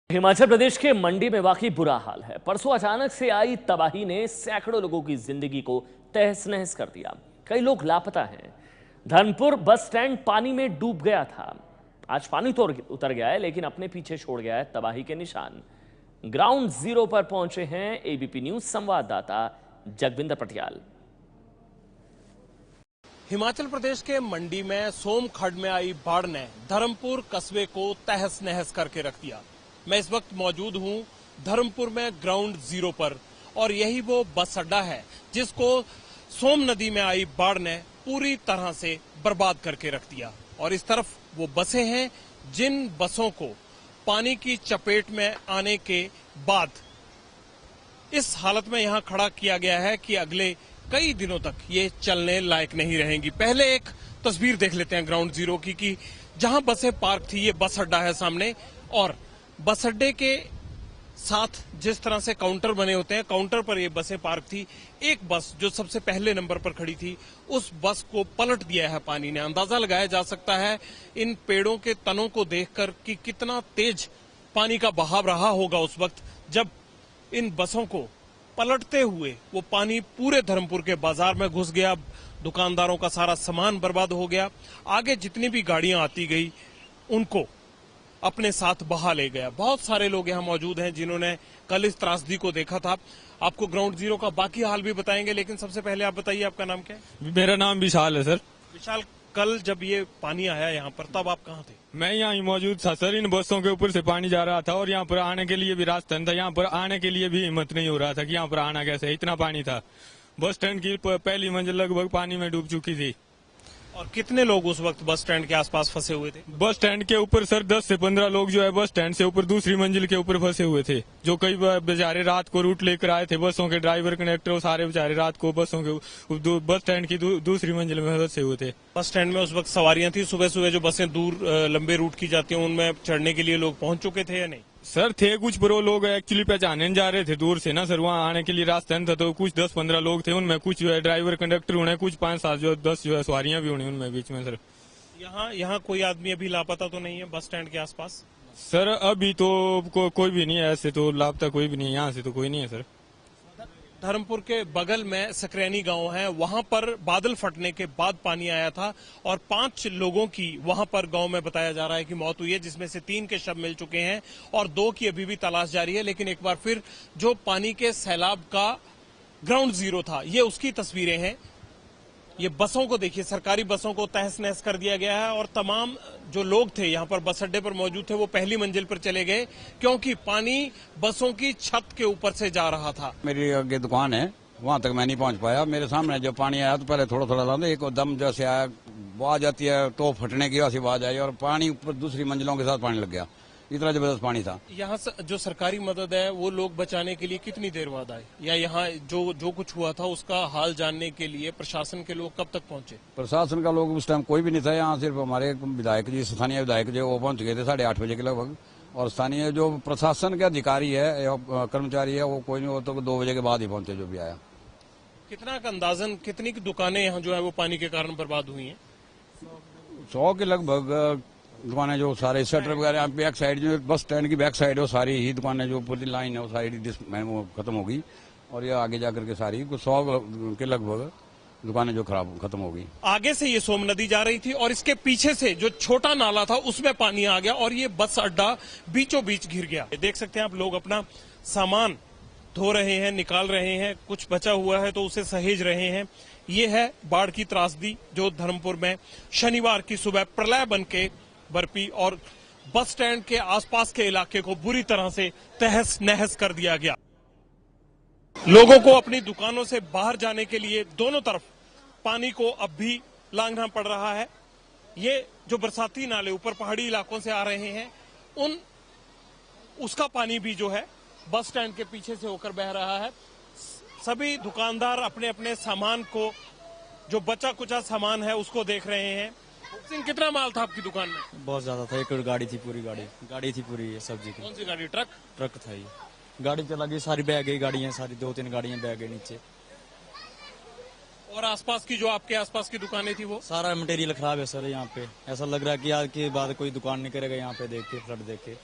हिमाचल प्रदेश के मंडी में वाकई बुरा हाल है। परसों अचानक से आई तबाही ने सैकड़ों लोगों की जिंदगी को तहस नहस कर दिया। कई लोग लापता हैं। धर्मपुर बस स्टैंड पानी में डूब गया था। आज पानी तो उतर गया है, लेकिन अपने पीछे छोड़ गया है तबाही के निशान। ग्राउंड जीरो पर पहुंचे हैं एबीपी न्यूज संवाददाता जगविंदर पटियाल। हिमाचल प्रदेश के मंडी में सोम खड्ड में आई बाढ़ ने धर्मपुर कस्बे को तहस नहस करके रख दिया। मैं इस वक्त मौजूद हूं धर्मपुर में ग्राउंड जीरो पर, और यही वो बस अड्डा है जिसको सोम नदी में आई बाढ़ ने पूरी तरह से बर्बाद करके रख दिया। और इस तरफ वो बसें हैं जिन बसों को पानी की चपेट में आने के बाद इस हालत में यहां खड़ा किया गया है कि अगले कई दिनों तक ये चलने लायक नहीं रहेंगी। पहले एक तस्वीर देख लेते हैं ग्राउंड जीरो की कि जहां बसें पार्क थी, ये बस अड्डा है सामने, और बस अड्डे के साथ जिस तरह से काउंटर बने होते हैं, काउंटर पर ये बसें पार्क थी। एक बस जो सबसे पहले नंबर पर खड़ी थी, उस बस को पलट दिया है पानी ने। अंदाजा लगाया जा सकता है इन पेड़ों के तनों को देखकर कि कितना तेज पानी का बहाव रहा होगा उस वक्त जब इन बसों को पलटते हुए वो पानी पूरे धर्मपुर के बाजार में घुस गया। दुकानदारों का सारा सामान बर्बाद हो गया। आगे जितनी भी गाड़ियां आती गई उनको अपने साथ बहा ले गया। बहुत सारे लोग यहाँ मौजूद हैं जिन्होंने कल इस त्रासदी को देखा था। आपको ग्राउंड जीरो का बाकी हाल भी बताएंगे, लेकिन सबसे पहले आप बताइए आपका नाम क्या है? मेरा नाम विशाल है सर। विशाल, कल जब ये पानी आया यहाँ पर तब आप कहाँ थे? मैं यहाँ ही मौजूद था सर। इन बसों के ऊपर से पानी जा रहा था और यहाँ पर आने के लिए भी रास्ता नहीं था। यहाँ पर आने के लिए भी हिम्मत नहीं हो रहा था कि यहाँ पर आना कैसे, इतना पानी था। बस स्टैंड की पहली मंजिल लगभग पानी में डूब चुकी थी। और कितने लोग उस वक्त बस स्टैंड के आसपास फंसे हुए थे? बस स्टैंड के ऊपर सर 10 से 15 लोग जो है बस स्टैंड से ऊपर दूसरी मंजिल के ऊपर फंसे हुए थे। जो कई बेचारे रात को रूट लेकर आए थे, बसों के ड्राइवर कंडक्टर, वो सारे बेचारे रात को बसों के बस स्टैंड की दूसरी मंजिल में फंसे हुए थे। बस स्टैंड में उस वक्त सवारियां थी? सुबह सुबह जो बसें दूर लंबे रूट की जाती हैं उनमें चढ़ने के लिए लोग पहुंच चुके थे या नहीं? सर थे कुछ, पर वो लोग एक्चुअली पहचाने जा रहे थे दूर से ना सर। वहाँ आने के लिए रास्ता नहीं था, तो कुछ 10-15 लोग थे। उनमें कुछ जो है ड्राइवर कंडक्टर होने, कुछ 5-7 10 जो है सवारियां भी होनी उनमें बीच में सर। यहाँ कोई आदमी अभी लापता तो नहीं है बस स्टैंड के आसपास? सर अभी तो कोई भी नहीं है, ऐसे तो लापता कोई भी नहीं है। यहाँ से तो कोई नहीं है सर। धर्मपुर के बगल में सकरैनी गांव है, वहां पर बादल फटने के बाद पानी आया था और 5 लोगों की वहां पर गांव में बताया जा रहा है कि मौत हुई है, जिसमें से 3 के शव मिल चुके हैं और 2 की अभी भी तलाश जारी है। लेकिन एक बार फिर जो पानी के सैलाब का ग्राउंड जीरो था, ये उसकी तस्वीरें हैं। ये बसों को देखिए, सरकारी बसों को तहस नहस कर दिया गया है और तमाम जो लोग थे यहाँ पर बस अड्डे पर मौजूद थे वो पहली मंजिल पर चले गए क्योंकि पानी बसों की छत के ऊपर से जा रहा था। मेरी आगे दुकान है, वहां तक मैं नहीं पहुंच पाया। मेरे सामने जब पानी आया तो पहले थोड़ा थोड़ा था, एक दम जैसे आया, आवाज आती है तो फटने की वैसी आवाज आई और पानी ऊपर दूसरी मंजिलों के साथ पानी लग गया। इतना जबरदस्त पानी था। यहाँ जो सरकारी मदद है वो लोग बचाने के लिए कितनी देर बाद आए, या यहाँ जो कुछ हुआ था उसका हाल जानने के लिए प्रशासन के लोग कब तक पहुंचे? प्रशासन का लोग उस टाइम कोई भी नहीं था यहाँ। सिर्फ हमारे विधायक जी, स्थानीय विधायक जी, वो पहुंच गए थे 8:30 बजे के लगभग। और स्थानीय जो प्रशासन के अधिकारी है या कर्मचारी है वो कोई नहीं, वो तो 2 बजे के बाद ही पहुंचे जो भी आया। कितना का अंदाजन कितनी दुकानें यहाँ जो है वो पानी के कारण बर्बाद हुई हैं? 100 के लगभग दुकानें, जो सारे शटर वगैरह बैक साइड, जो बस स्टैंड की बैक साइड है, वो सारी ही दुकानें जो पूरी लाइन है वो सारी वो खत्म हो गई। और ये आगे जाकर के सारी 100 के लगभग दुकानें जो खत्म हो गई। आगे से ये सोम नदी जा रही थी और इसके पीछे से जो छोटा नाला था उसमें पानी आ गया और ये बस अड्डा बीचों बीच घिर गया। देख सकते हैं आप, लोग अपना सामान धो रहे हैं, निकाल रहे हैं, कुछ बचा हुआ है तो उसे सहेज रहे हैं। ये है बाढ़ की त्रासदी जो धर्मपुर में शनिवार की सुबह प्रलय बन के बरपी और बस स्टैंड के आसपास के इलाके को बुरी तरह से तहस नहस कर दिया गया। लोगों को अपनी दुकानों से बाहर जाने के लिए दोनों तरफ पानी को अब भी लांघना पड़ रहा है। ये जो बरसाती नाले ऊपर पहाड़ी इलाकों से आ रहे हैं, उसका पानी भी जो है बस स्टैंड के पीछे से होकर बह रहा है। सभी दुकानदार अपने अपने सामान को, जो बचा कुचा सामान है, उसको देख रहे हैं। कितना माल था आपकी दुकान में? बहुत ज्यादा था, एक गाड़ी थी, पूरी गाड़ी थी पूरी सब्जी की। कौन सी गाड़ी? ट्रक था ये। गाड़ी चला गई, सारी बह गई गाड़ियां, सारी 2-3 गाड़ियां बह गई नीचे। और आसपास की, जो आपके आसपास की दुकानें थी, वो सारा मटेरियल खराब है सर। यहाँ पे ऐसा लग रहा है कि आज के बाद कोई दुकान नहीं करेगा यहाँ पे देख के, फ्लड देख के।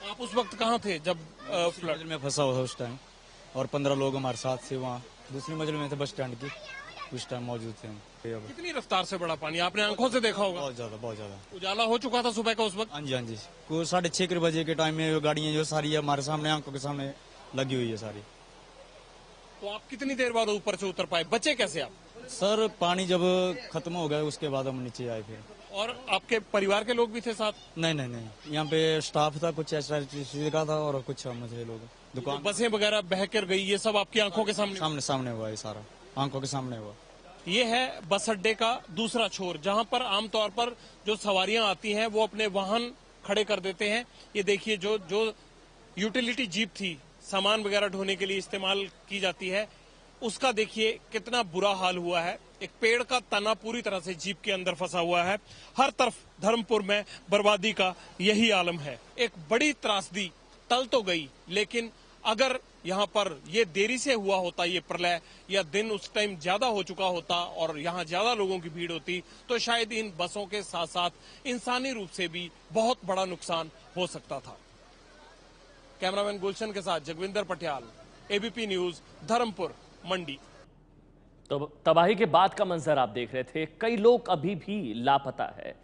आप उस वक्त कहाँ थे जब फ्लड? मंजिल में फंसा हुआ था उस टाइम, और 15 लोग हमारे साथ थे वहाँ दूसरी मंजिल में थे बस स्टैंड की, उस टाइम मौजूद थे हम। कितनी रफ्तार से बढ़ा पानी, आपने आंखों से देखा होगा? बहुत ज्यादा, बहुत ज्यादा। उजाला हो चुका था सुबह का उस वक्त? हाँ जी, हाँ जी। को 6:30 बजे के टाइम में गाड़ियाँ जो सारी है हमारे सामने आंखों के सामने लगी हुई है सारी। तो आप कितनी देर बाद ऊपर से उतर पाए, बचे कैसे आप? सर पानी जब खत्म हो गया उसके बाद हम नीचे आए फिर। और आपके परिवार के लोग भी थे साथ? नहीं नहीं नहीं, यहाँ पे स्टाफ था कुछ ऐसा का था और कुछ मुझे लोग तो दुकान बसें वगैरह बह कर गई, ये सब आपकी आंखों के सामने? सामने सामने हुआ है सारा, आंखों के सामने हुआ। ये है बस अड्डे का दूसरा छोर, जहां पर आमतौर पर जो सवारियां आती हैं वो अपने वाहन खड़े कर देते हैं। ये देखिए जो यूटिलिटी जीप थी, सामान वगैरह ढोने के लिए इस्तेमाल की जाती है, उसका देखिए कितना बुरा हाल हुआ है। एक पेड़ का तना पूरी तरह से जीप के अंदर फंसा हुआ है। हर तरफ धर्मपुर में बर्बादी का यही आलम है। एक बड़ी त्रासदी टल तो गई, लेकिन अगर यहाँ पर ये देरी से हुआ होता ये प्रलय, या दिन उस टाइम ज्यादा हो चुका होता और यहाँ ज्यादा लोगों की भीड़ होती, तो शायद इन बसों के साथ साथ इंसानी रूप से भी बहुत बड़ा नुकसान हो सकता था। कैमरामैन गुलशन के साथ जगविंदर पटियाल, एबीपी न्यूज, धर्मपुर, मंडी। तो तबाही के बाद का मंजर आप देख रहे थे, कई लोग अभी भी लापता है।